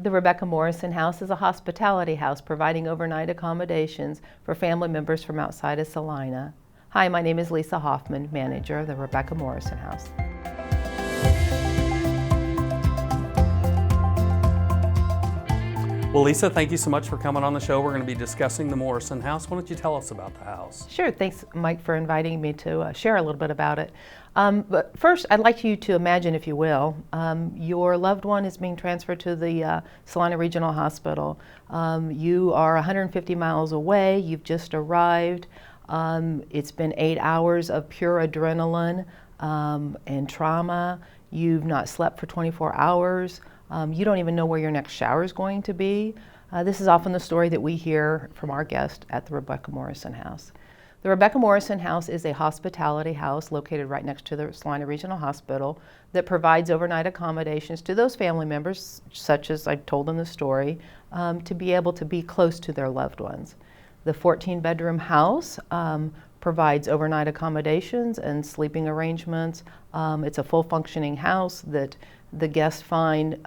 The Rebecca Morrison House is a hospitality house providing overnight accommodations for family members from outside of Salina. Hi, my name is Lisa Hoffman, manager of the Rebecca Morrison House. Well, Lisa, thank you so much for coming on the show. We're going to be discussing the Morrison House. Why don't you tell us about the house? Sure. Thanks, Mike, for inviting me to share a little bit about it. But first, I'd like you to imagine, if you will, your loved one is being transferred to the Salina Regional Hospital. You are 150 miles away. You've just arrived. It's been 8 hours of pure adrenaline and trauma. You've not slept for 24 hours. You don't even know where your next shower is going to be. This is often the story that we hear from our guests at the Rebecca Morrison House. The Rebecca Morrison House is a hospitality house located right next to the Salina Regional Hospital that provides overnight accommodations to those family members, such as I told in the story, to be able to be close to their loved ones. The 14-bedroom house provides overnight accommodations and sleeping arrangements. It's a full functioning house that the guests find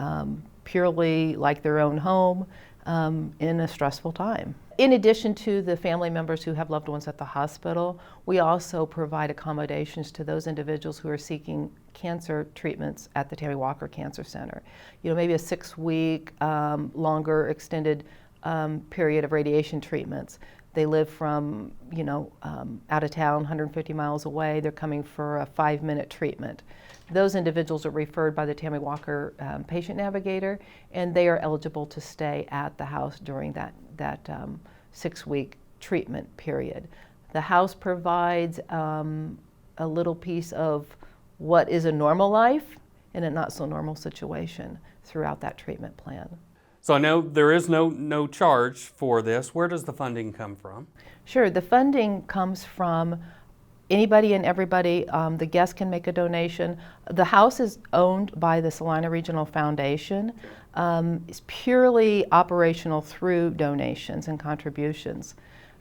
purely like their own home in a stressful time. In addition to the family members who have loved ones at the hospital, we also provide accommodations to those individuals who are seeking cancer treatments at the Tammy Walker Cancer Center. You know, maybe a 6-week, longer extended period of radiation treatments. They live from, out of town, 150 miles away. They're coming for a 5-minute treatment. Those individuals are referred by the Tammy Walker patient navigator, and they are eligible to stay at the house during that 6-week treatment period. The house provides a little piece of what is a normal life in a not so normal situation throughout that treatment plan. So I know there is no charge for this. Where does the funding come from? Sure, the funding comes from anybody and everybody. The guests can make a donation. The house is owned by the Salina Regional Foundation. It's purely operational through donations and contributions.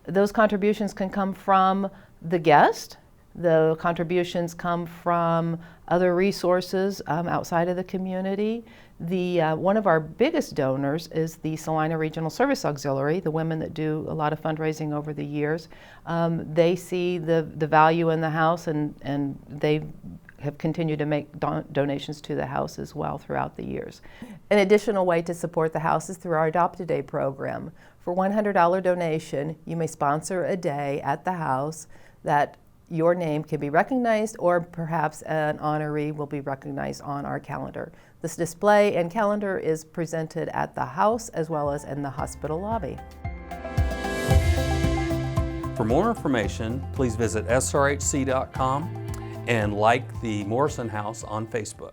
Those contributions can come from the guest. The contributions come from other resources outside of the community. One of our biggest donors is the Salina Regional Service Auxiliary, the women that do a lot of fundraising over the years. They see the value in the house, and they have continued to make donations to the house as well throughout the years. An additional way to support the house is through our Adopt a Day program. For $100 donation, you may sponsor a day at the house that your name can be recognized, or perhaps an honoree will be recognized on our calendar. This display and calendar is presented at the house as well as in the hospital lobby. For more information, please visit srhc.com and like the Morrison House on Facebook.